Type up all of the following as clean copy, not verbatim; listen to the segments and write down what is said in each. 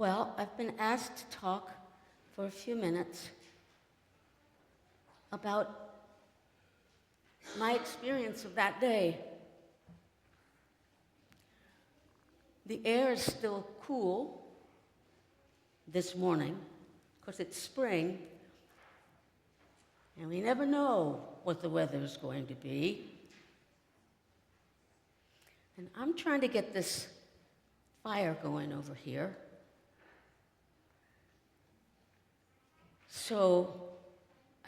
Well, I've been asked to talk for a few minutes about my experience of that day. The air is still cool this morning because it's spring, and we never know what the weather is going to be. And I'm trying to get this fire going over here so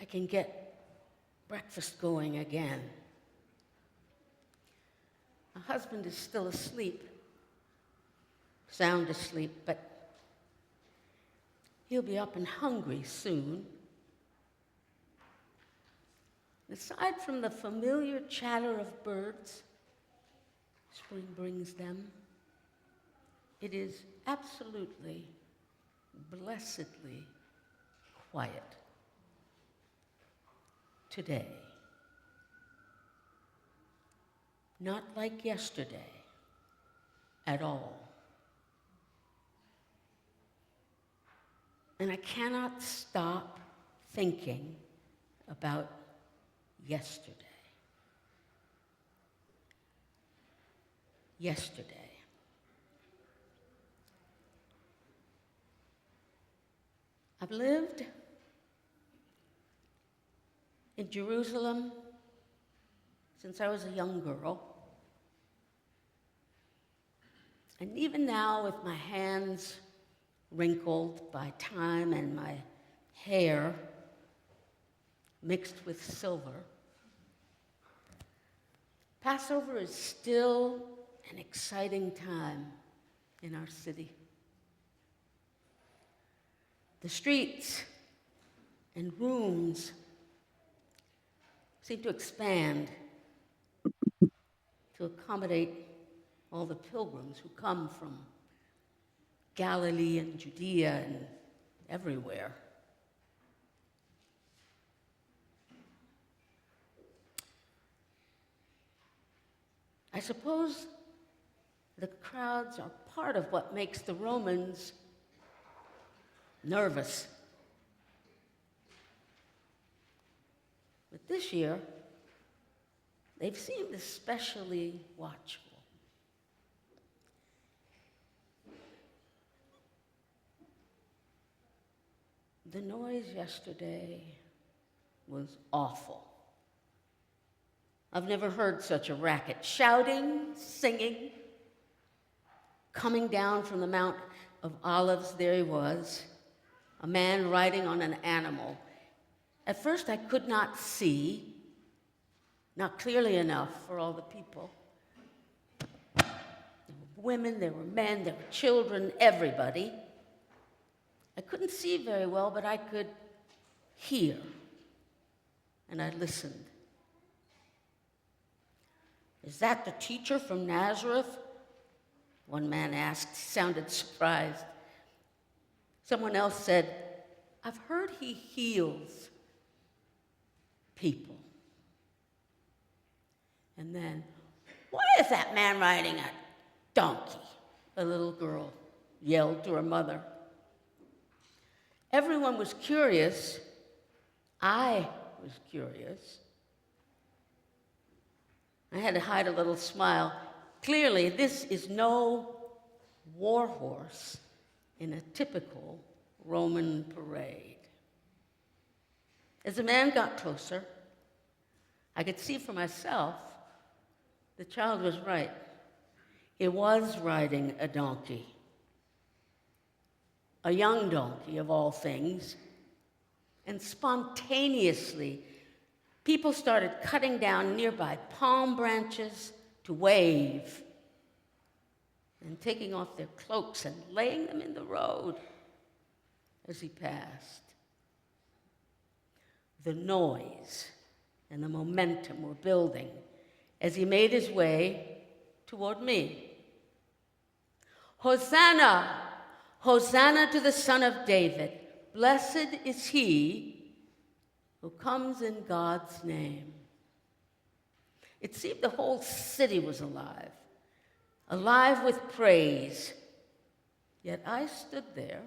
I can get breakfast going again. My husband is still asleep, sound asleep, but he'll be up and hungry soon. Aside from the familiar chatter of birds, spring brings them, it is absolutely, blessedly quiet today. Not like yesterday at all. And I cannot stop thinking about yesterday. Yesterday. I've lived in Jerusalem since I was a young girl. And even now, with my hands wrinkled by time and my hair mixed with silver, Passover is still an exciting time in our city. The streets and rooms seem to expand to accommodate all the pilgrims who come from Galilee and Judea and everywhere. I suppose the crowds are part of what makes the Romans nervous. But this year, they've seemed especially watchful. The noise yesterday was awful. I've never heard such a racket. Shouting, singing, coming down from the Mount of Olives, there he was, a man riding on an animal. At first I could not see, not clearly enough for all the people. There were women, there were men, there were children, everybody. I couldn't see very well, but I could hear, and I listened. "Is that the teacher from Nazareth?" one man asked. He sounded surprised. Someone else said, "I've heard he heals people." And then, "Why is that man riding a donkey?" a little girl yelled to her mother. Everyone was curious. I was curious. I had to hide a little smile. Clearly, this is no war horse in a typical Roman parade. As the man got closer, I could see for myself the child was right. He was riding a donkey. A young donkey, of all things. And spontaneously, people started cutting down nearby palm branches to wave and taking off their cloaks and laying them in the road as he passed. The noise and the momentum were building as he made his way toward me. "Hosanna! Hosanna to the Son of David. Blessed is he who comes in God's name." It seemed the whole city was alive with praise. Yet I stood there,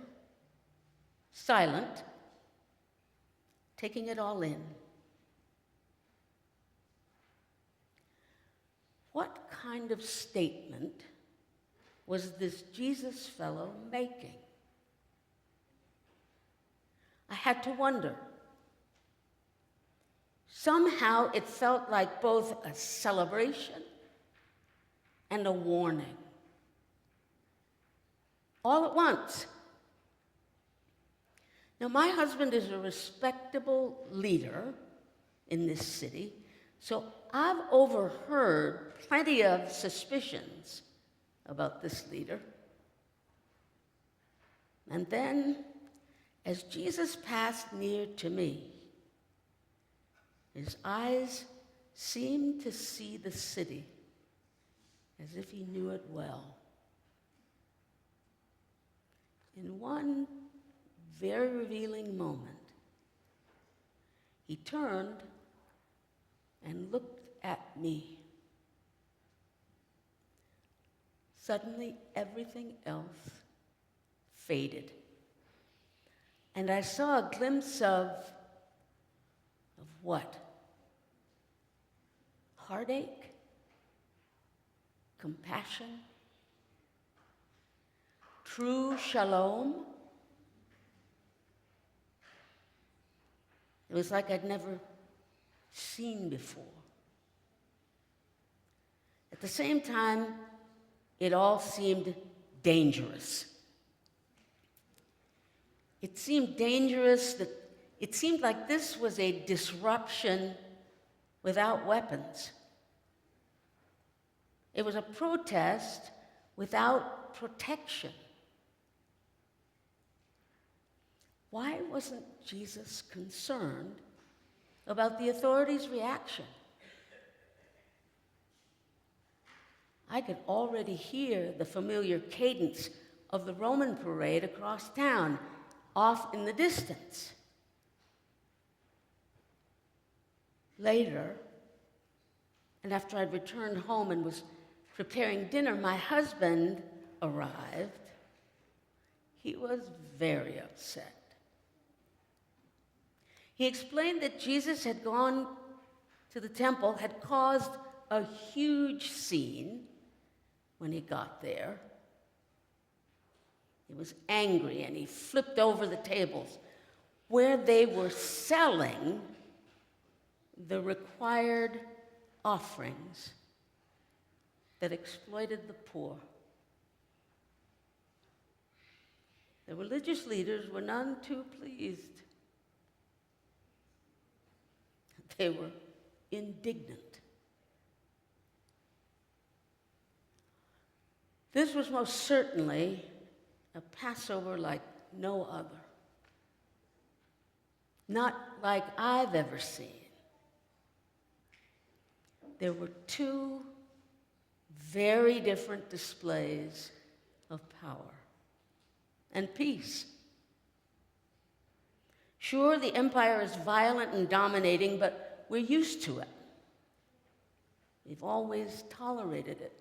silent, taking it all in. What kind of statement was this Jesus fellow making? I had to wonder. Somehow it felt like both a celebration and a warning, all at once. Now, my husband is a respectable leader in this city, so I've overheard plenty of suspicions about this leader. And then, as Jesus passed near to me, his eyes seemed to see the city as if he knew it well. In one very revealing moment, he turned and looked at me. Suddenly, everything else faded. And I saw a glimpse of what? Heartache? Compassion? True shalom? It was like I'd never seen before. At the same time, it all seemed dangerous. It seemed dangerous that it seemed like this was a disruption without weapons. It was a protest without protection. Why wasn't Jesus concerned about the authorities' reaction? I could already hear the familiar cadence of the Roman parade across town, off in the distance. Later, and after I'd returned home and was preparing dinner, my husband arrived. He was very upset. He explained that Jesus had gone to the temple, had caused a huge scene when he got there. He was angry and he flipped over the tables where they were selling the required offerings that exploited the poor. The religious leaders were none too pleased. They were indignant. This was most certainly a Passover like no other. Not like I've ever seen. There were two very different displays of power and peace. Sure, the empire is violent and dominating, but we're used to it. We've always tolerated it.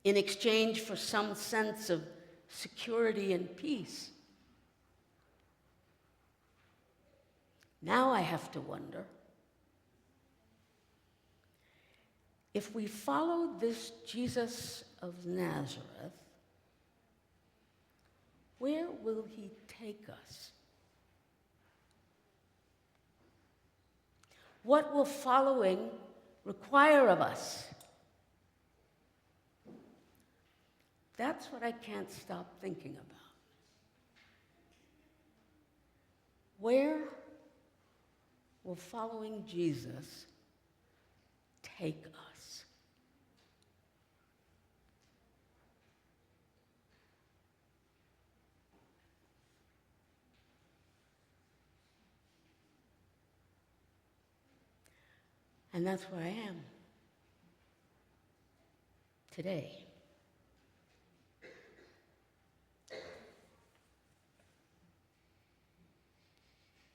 In exchange for some sense of security and peace. Now I have to wonder, if we follow this Jesus of Nazareth, where will he take us? What will following require of us? That's what I can't stop thinking about. Where will following Jesus take us? And that's where I am today.